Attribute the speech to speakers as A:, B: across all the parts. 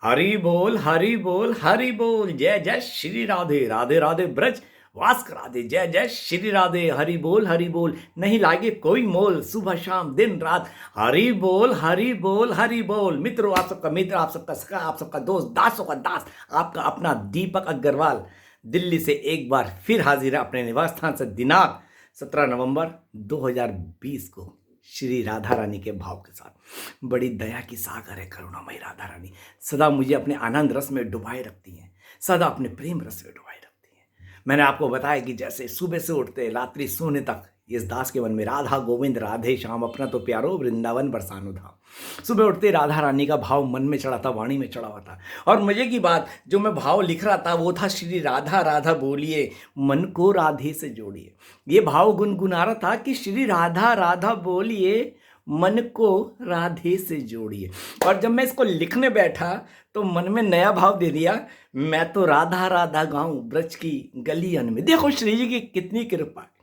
A: हरि बोल हरि बोल। जय जय श्री राधे, राधे राधे ब्रज वास करा दे। जय जय श्री राधे, हरि बोल, नहीं लागे कोई मोल, सुबह शाम दिन रात हरि बोल हरि बोल। मित्रों, आप सबका मित्र, आप सबका सखा, आप सबका दोस्त, दासों का दास, आपका अपना दीपक अग्रवाल दिल्ली से एक बार फिर हाजिर है अपने निवास स्थान से दिनांक 17 नवंबर 2020 को श्री राधा रानी के भाव के साथ। बड़ी दया की सागर है करुणामयी राधा रानी, सदा मुझे अपने आनंद रस में डुबाए रखती हैं, सदा अपने प्रेम रस में डुबाए रखती हैं। मैंने आपको बताया कि जैसे सुबह से उठते रात्रि सोने तक इस दास के मन में राधा गोविंद राधे श्याम अपना तो प्यारो वृंदावन बरसानो था। सुबह उठते राधा रानी का भाव मन में चढ़ा था, वाणी में चढ़ा हुआ था। और मजे की बात, जो मैं भाव लिख रहा था वो था श्री राधा राधा बोलिए, मन को राधे से जोड़िए। ये भाव गुनगुना रहा था कि श्री राधा राधा बोलिए, मन को राधे से जोड़िए। और जब मैं इसको लिखने बैठा तो मन में नया भाव दे दिया, मैं तो राधा राधा गाऊं ब्रज की गलियन में। देखो श्री जी की कितनी कृपा है।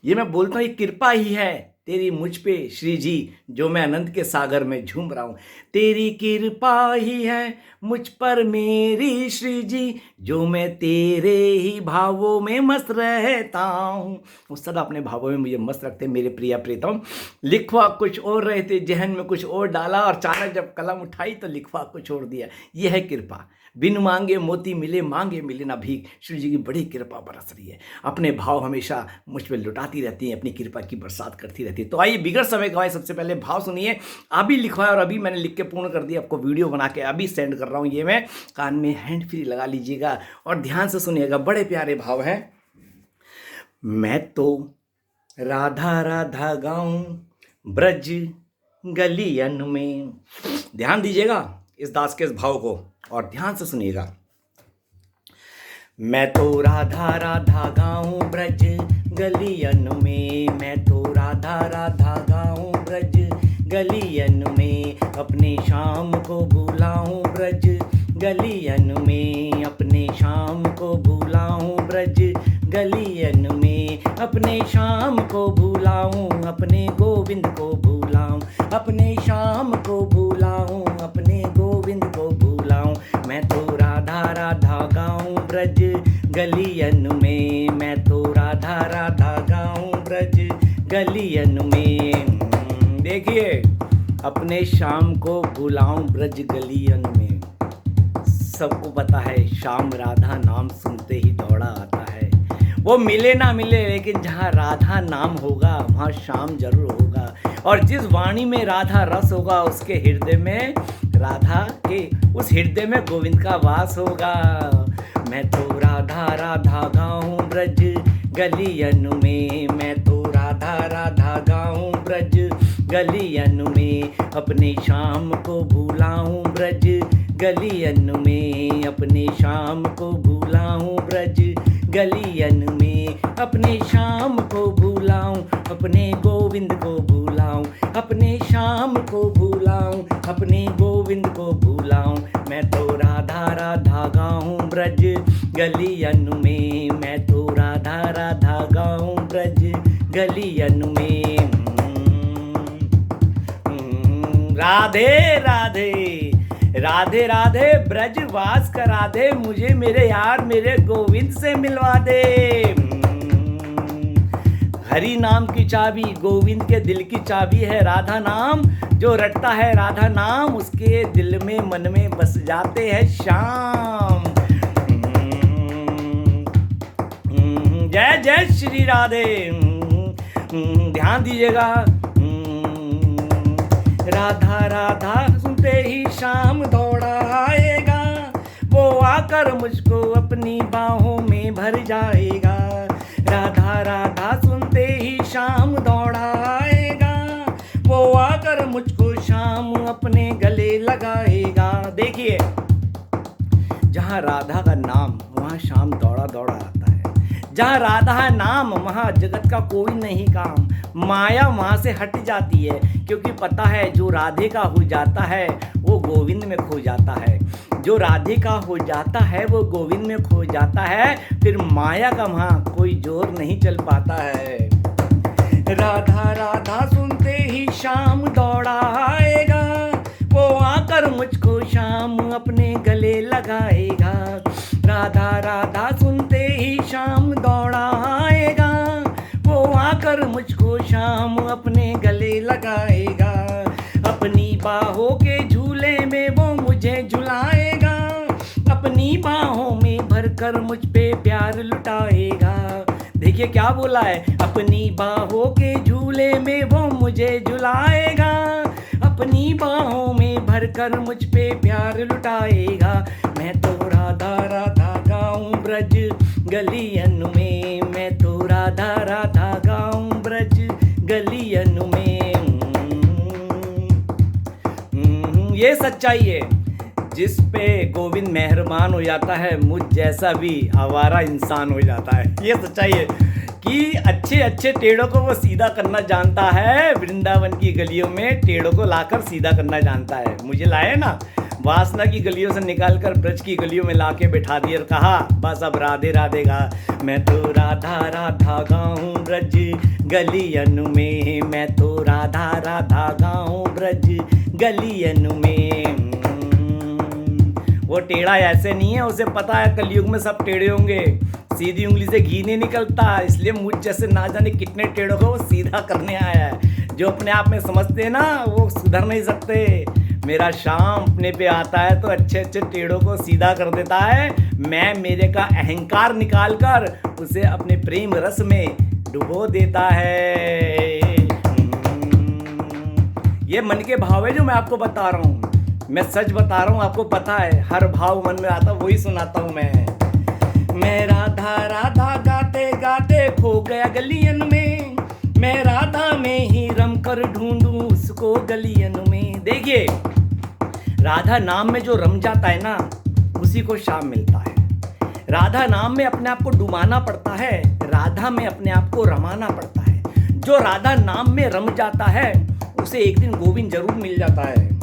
A: ये मैं बोलता हूँ, ये कृपा ही है तेरी मुझ पे श्री जी, जो मैं अनंत के सागर में झूम रहा हूँ। तेरी कृपा ही है मुझ पर मेरी श्री जी, जो मैं तेरे ही भावों में मस्त रहता हूँ। वो सदा अपने भावों में मुझे मस्त रखते मेरे प्रिया प्रीतम। लिखवा कुछ और रहे थे, जहन में कुछ और डाला, और अचानक जब कलम उठाई तो लिखवा कुछ और दिया। यह है कृपा। बिन मांगे मोती मिले, मांगे मिले ना भीख। श्री जी की बड़ी कृपा बरस रही है, अपने भाव हमेशा मुझ पर लुटाती रहती हैं, अपनी कृपा की बरसात करती रहती है। तो आइए बिगड़ समय गवाए, सबसे पहले भाव सुनिए। अभी लिखवाया और अभी मैंने लिख के पूर्ण कर दिया, आपको वीडियो बना के अभी सेंड कर रहा हूँ। ये मैं कान में हैंड फ्री लगा लीजिएगा और ध्यान से सुनिएगा। बड़े प्यारे भाव हैं। मैं तो राधा राधा गाऊं ब्रज गलियन में। ध्यान दीजिएगा इस दास के इस भाव को और ध्यान से सुनिएगा। मैं तो राधा राधा गाऊं ब्रज गलियन में, मैं तो राधा राधा गाऊं ब्रज गलियन में, अपने शाम को भुलाऊं ब्रज गलियन में, अपने शाम को भुलाऊं ब्रज गलियन में, अपने शाम को भुलाऊं, अपने गोविंद को भुलाऊं, अपने शाम को भुलाऊं, अपने गोविंद को भुलाऊं। मैं तो राधा राधा गाऊं ब्रज गलियन में, मैं तो राधा राधा गाऊं ब्रज गलियन में। देखिए, अपने शाम को भुलाऊं ब्रज गलियन में। सबको पता है श्याम राधा नाम सुनते ही दौड़ा आता है। वो मिले ना मिले, लेकिन जहाँ राधा नाम होगा वहाँ श्याम जरूर होगा। और जिस वाणी में राधा रस होगा, उसके हृदय में राधा के उस हृदय में गोविंद का वास होगा। मैं तो राधा राधा गाऊं ब्रज गलियन में, मैं तो राधा राधा गाऊं ब्रज गलियन में, अपने शाम को भुलाऊं ब्रज गलियन में, अपने शाम को भुलाऊं ब्रज गलियन में, अपने शाम को भुलाऊं, अपने गोविंद को भुलाऊं, अपने शाम को भुलाऊं, अपने गोविंद को भुलाऊं। मैं तो राधा राधा गाऊं ब्रज गलियन में, मैं तो राधा राधा गाऊं ब्रज गलियन में। राधे राधे, राधे राधे ब्रजवास करा दे, मुझे मेरे यार मेरे गोविंद से मिलवा दे। हरि नाम की चाबी, गोविंद के दिल की चाबी है राधा नाम। जो रटता है राधा नाम, उसके दिल में मन में बस जाते हैं श्याम। जय जय श्री राधे। ध्यान दीजिएगा। राधा राधा सुनते ही शाम दौड़ा आएगा, वो आकर मुझको अपनी बाहों में भर जाएगा। राधा राधा सुनते ही शाम दौड़ा आएगा, वो आकर मुझको शाम अपने गले लगाएगा। देखिए, जहाँ राधा का नाम वहाँ शाम दौड़ा दौड़ा आता है। जहाँ राधा नाम वहाँ जगत का कोई नहीं काम। माया वहाँ से हट जाती है, क्योंकि पता है जो राधे का हो जाता है वो गोविंद में खो जाता है। जो राधे का हो जाता है वो गोविंद में खो जाता है। फिर माया का वहाँ कोई जोर नहीं चल पाता है। राधा राधा सुनते ही शाम दौड़ा आएगा, वो आकर मुझको शाम शाम अपने गले लगाएगा। राधा राधा सुनते ही शाम दौड़ा आएगा, वो आकर मुझको शाम अपने गले लगाएगा। अपनी बाहों के झूले में वो मुझे झुलाएगा, अपनी बाहों में भरकर मुझ पे प्यार लुटाएगा। देखिए क्या बोला है, अपनी बाहों के झूले में वो मुझे झुलाएगा, अपनी बाहों में भरकर मुझ पे प्यार लुटाएगा। मैं तो राधा राधा गाऊं ब्रज गलियन में, मैं तो राधा राधा गाऊं ब्रज गलियन में। ये सच्चाई है, जिस पे गोविंद मेहरबान हो जाता है, मुझ जैसा भी आवारा इंसान हो जाता है। ये सच्चाई है कि अच्छे अच्छे टेढ़ों को वो सीधा करना जानता है। वृंदावन की गलियों में टेढ़ों को लाकर सीधा करना जानता है। मुझे लाए ना, वासना की गलियों से निकालकर ब्रज की गलियों में लाके बैठा दिया और कहा बस अब राधे राधे गा। मैं तो राधा राधा गाऊं ब्रज गलियन में, मैं तो राधा राधा गाऊं ब्रज गलियन में। वो टेढ़ा ऐसे नहीं है, उसे पता है कलयुग में सब टेढ़े होंगे, सीधी उंगली से घी नहीं निकलता, इसलिए मुझ जैसे ना जाने कितने टेढ़ों को वो सीधा करने आया है। जो अपने आप में समझते हैं ना, वो सुधर नहीं सकते। मेरा शाम अपने पे आता है तो अच्छे अच्छे टेढ़ों को सीधा कर देता है। मैं मेरे का अहंकार निकाल कर उसे अपने प्रेम रस में डुबो देता है। ये मन के भाव है जो मैं आपको बता रहा हूँ, मैं सच बता रहा हूँ, आपको पता है हर भाव मन में आता वही सुनाता हूँ मैं राधा राधा गाते गाते खो गया गलियन में, मैं राधा में ही रम कर ढूंढूं उसको गलियन में। देखिए राधा नाम में जो रम जाता है ना, उसी को शाम मिलता है। राधा नाम में अपने आप को डुबाना पड़ता है, राधा में अपने आप को रमाना पड़ता है। जो राधा नाम में रम जाता है उसे एक दिन गोविंद जरूर मिल जाता है।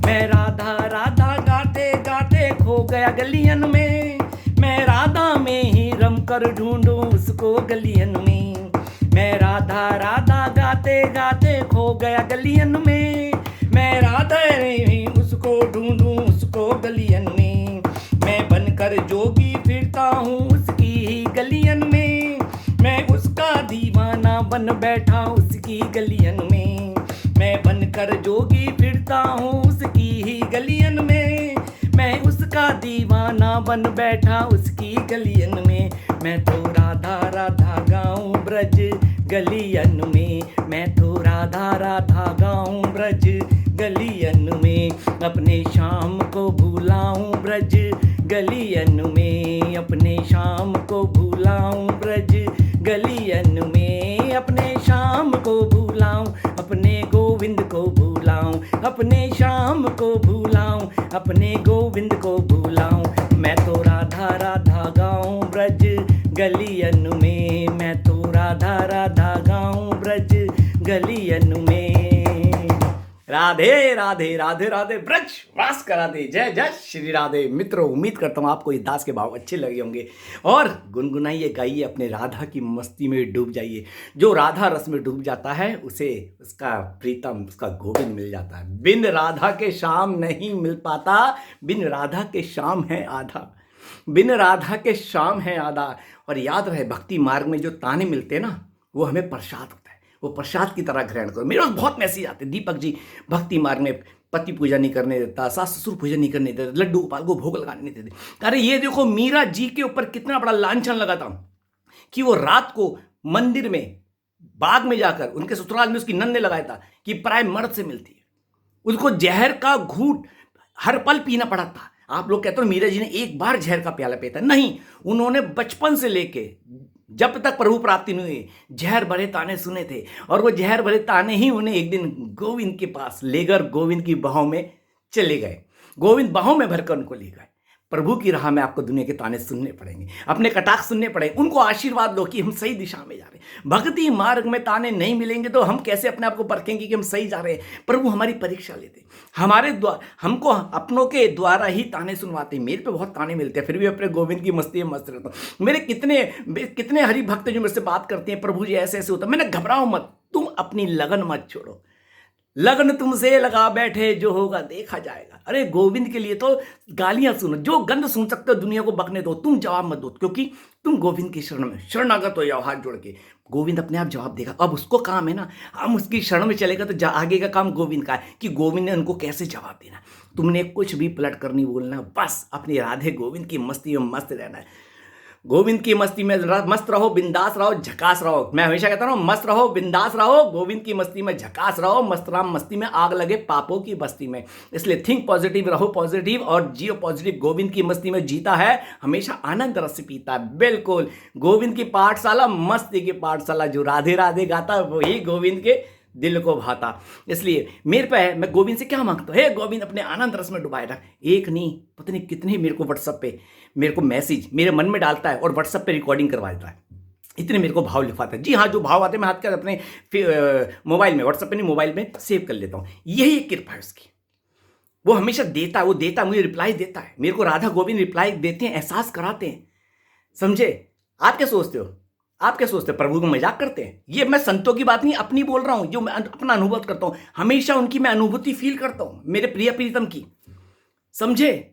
A: मैं राधा राधा गाते गाते खो गया गलियन में, मैं राधा में ही रम कर ढूंढूं उसको गलियन में। मैं राधा राधा गाते गाते खो गया गलियन में, मैं राधा में ही उसको ढूंढूं उसको गलियन में। मैं बनकर जोगी फिरता हूँ उसकी ही गलियन में, मैं उसका दीवाना बन बैठा उसकी गलियन में। मैं बनकर जोगी फिरता हूँ उसकी ही गलियन में, मैं उसका दीवाना बन बैठा उसकी गलियन में। मैं तो राधा राधा गाऊं ब्रज गलियन में, मैं तो राधा राधा गाऊं ब्रज गलियन में। अपने शाम को भूलाऊं ब्रज गलियन में, अपने शाम को भूलाऊं ब्रज गलियन में। अपने शाम को भूलाऊं, अपने गोविंद को भूलाऊं, अपने शाम को भूलाऊं, अपने गोविंद को भूलाऊं। मैं तो राधा राधा गाऊं ब्रज गलियन में, मैं तो राधा राधा गाऊं ब्रज गलियन में। राधे राधे राधे राधे ब्रज वास करा दे। जय जय श्री राधे। मित्रों उम्मीद करता हूँ आपको ये दास के भाव अच्छे लगे होंगे और गुनगुनाइए, गाइए, अपने राधा की मस्ती में डूब जाइए। जो राधा रस में डूब जाता है उसे उसका प्रीतम, उसका गोविंद मिल जाता है। बिन राधा के शाम नहीं मिल पाता, बिन राधा के शाम है आधा, बिन राधा के शाम है आधा। और याद रहे भक्ति मार्ग में जो ताने मिलते हैं ना, वो हमें प्रसाद होता है, वो प्रसाद की तरह ग्रहण करो। मेरे पास बहुत मैसेज आते हैं, दीपक जी भक्ति मार्ग में पति पूजा नहीं करने देता, सास ससुर पूजा नहीं करने देता, लड्डू गोपाल को भोग लगाने नहीं देते। अरे ये देखो मीरा जी के ऊपर कितना बड़ा लांछन लगा था कि वो रात को मंदिर में बाग में जाकर उनके ससुराल में उसकी नंद ने लगाया था कि पराये मर्द से मिलती है, उसको जहर का घूंट हर पल पीना पड़ा था। आप लोग कहते हो मीरा जी ने एक बार जहर का प्याला पिया था, नहीं, उन्होंने बचपन से लेके जब तक प्रभु प्राप्ति नहीं हुई जहर भरे ताने सुने थे। और वो जहर भरे ताने ही उन्हें एक दिन गोविंद के पास लेकर गोविंद की बाहों में चले गए, गोविंद बाहों में भरकर उनको ले गए। प्रभु की राह में आपको दुनिया के ताने सुनने पड़ेंगे, अपने कटाक्ष सुनने पड़ेंगे, उनको आशीर्वाद लो कि हम सही दिशा में जा रहे हैं। भक्ति मार्ग में ताने नहीं मिलेंगे तो हम कैसे अपने आप को परखेंगे कि हम सही जा रहे हैं। प्रभु हमारी परीक्षा लेते, हमारे द्वारा हमको अपनों के द्वारा ही ताने सुनवाते हैं। मेरे पे बहुत ताने मिलते हैं, फिर भी अपने गोविंद की मस्ती में मस्त रहता हूँ। मेरे कितने हरि भक्त जो मेरे से बात करते हैं, प्रभु जी ऐसे ऐसे होता है। मैंने घबराओ मत, तुम अपनी लगन मत छोड़ो, लगन तुमसे लगा बैठे, जो होगा देखा जाएगा। अरे गोविंद के लिए तो गालियां सुनो, जो गंद सुन सकते हो दुनिया को बकने दो, तुम जवाब मत दो, क्योंकि तुम गोविंद की शरण में शरणागत हो जाओ हाथ जोड़ के। गोविंद अपने आप जवाब देगा। अब उसको काम है ना, हम उसकी शरण में चलेगा तो आगे का काम गोविंद का है कि गोविंद ने उनको कैसे जवाब देना। तुमने कुछ भी पलट कर नहीं बोलना, बस अपनी राधे गोविंद की मस्ती में मस्त रहना है। गोविंद की मस्ती में मस्त रहो, बिंदास रहो, झकास रहो। मैं हमेशा कहता हूँ मस्त रहो, बिंदास रहो, गोविंद की मस्ती में झकास रहो, मस्त राम मस्ती में आग लगे पापों की बस्ती में। इसलिए थिंक पॉजिटिव, रहो पॉजिटिव और जियो पॉजिटिव। गोविंद की मस्ती में जीता है, हमेशा आनंद रस पीता है। बिल्कुल गोविंद की पाठशाला, मस्ती की पाठशाला, जो राधे राधे गाता है वही गोविंद के दिल को भाता। इसलिए मेरे पे है, मैं गोविंद से क्या मांगता हूँ, हे गोविंद अपने आनंद रस में डुबाए रख। एक नहीं पता नहीं कितने मेरे को व्हाट्सएप पे मेरे को मैसेज मेरे मन में डालता है और व्हाट्सएप पे रिकॉर्डिंग करवा देता है। इतने मेरे को भाव लिखवाता है। जी हाँ, जो भाव आते हैं मैं हाथ कर अपने मोबाइल में, व्हाट्सएप पे नहीं मोबाइल में सेव कर लेता हूँ। यही एक कृपा है उसकी। वो हमेशा देता है, वो देता है, मुझे रिप्लाई देता है। मेरे को राधा गोविंद रिप्लाई देते हैं, एहसास कराते हैं। समझे? आप क्या सोचते हो? आप क्या सोचते हैं प्रभु को मजाक करते हैं? ये मैं संतों की बात नहीं अपनी बोल रहा हूं, जो मैं अपना अनुभव करता हूं। हमेशा उनकी मैं अनुभूति फील करता हूं, मेरे प्रिय प्रीतम की। समझे?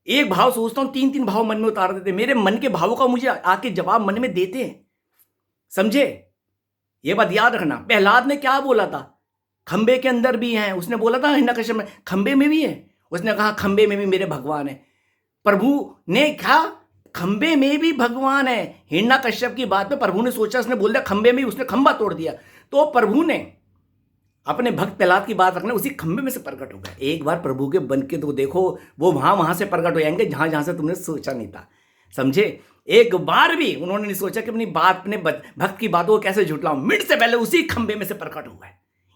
A: एक भाव सोचता हूं, तीन तीन भाव मन में उतार देते। मेरे मन के भावों का मुझे आके जवाब मन में देते हैं। समझे? ये बात याद रखना। प्रहलाद ने क्या बोला था? खंबे के अंदर भी हैं। उसने बोला था हिरण्यकश्यप में खंबे में भी है। उसने कहा खंबे में भी मेरे भगवान है। प्रभु ने कहा खंबे में भी भगवान है। हिरण्यकश्यप की बात पे प्रभु ने सोचा, उसने बोल दिया खंबे में, उसने खंबा तोड़ दिया। तो प्रभु ने अपने भक्त प्रहलाद की बात रखना, उसी खंबे में से प्रकट हो गया। एक बार प्रभु के बन के तो देखो, वो वहां से प्रकट हो जाएंगे जहां जहां से तुमने सोचा नहीं था। समझे? एक बार भी उन्होंने नहीं सोचा कि अपनी बात, अपने भक्त की बातों को कैसे झुटलाऊं। मिनट से पहले उसी खंबे में से प्रकट हो गए।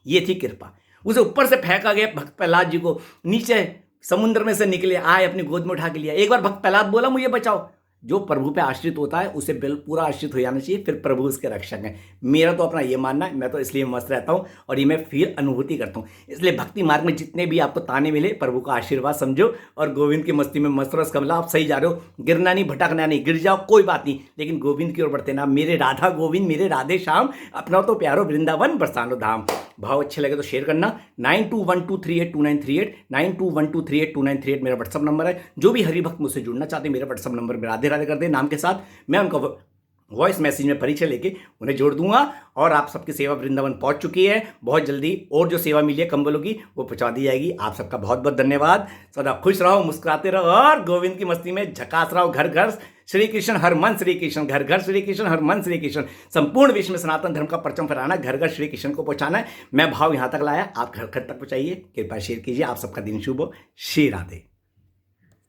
A: ये थी कृपा। उसे ऊपर से फेंका गया भक्त प्रहलाद जी को, नीचे समुद्र में से निकले आए, अपनी गोद में उठा के लिया। एक बार भक्त प्रहलाद बोला मुझे बचाओ। जो प्रभु पे आश्रित होता है उसे पूरा आश्रित हो जाना चाहिए, फिर प्रभु उसके रक्षक हैं। मेरा तो अपना ये मानना है, मैं तो इसलिए मस्त रहता हूँ और ये मैं फील अनुभूति करता हूँ। इसलिए भक्ति मार्ग में जितने भी आपको ताने मिले, प्रभु का आशीर्वाद समझो और गोविंद की मस्ती में मस्त रहो। इसका मतलब आप सही जा रहे हो, गिरना नहीं, भटकना नहीं। गिर जाओ कोई बात नहीं, लेकिन गोविंद की ओर बढ़ते ना। मेरे राधा गोविंद, मेरे राधे श्याम, अपना तो प्यारो वृंदावन बरसानो धाम। भाव अच्छे लगे तो शेयर करना। 9212382938 9212382938 मेरा व्हाट्सअप नंबर है। जो भी हरिभक्त मुझसे जुड़ना चाहते हैं, मेरे व्हाट्सअप नंबर में राधे राधे कर दे नाम के साथ, मैं उनका वॉइस मैसेज में परिचय लेके उन्हें जोड़ दूंगा। और आप सबकी सेवा वृंदावन पहुंच चुकी है। बहुत जल्दी और जो सेवा मिली है कंबलों की, वो पहुंचा दी जाएगी। आप सबका बहुत बहुत धन्यवाद। सदा खुश रहो, मुस्कुराते रहो और गोविंद की मस्ती में झकास रहो। घर घर श्री कृष्ण, हर मन श्री कृष्ण, घर घर श्री कृष्ण, हर मन श्री कृष्ण। संपूर्ण विश्व में सनातन धर्म का परचम फहराना, घर घर श्री कृष्ण को पहुंचाना है। मैं भाव यहां तक लाया, आप घर घर तक पहुंचाइए। कृपया शेयर कीजिए। आप सबका दिन शुभ हो। श्री राधे।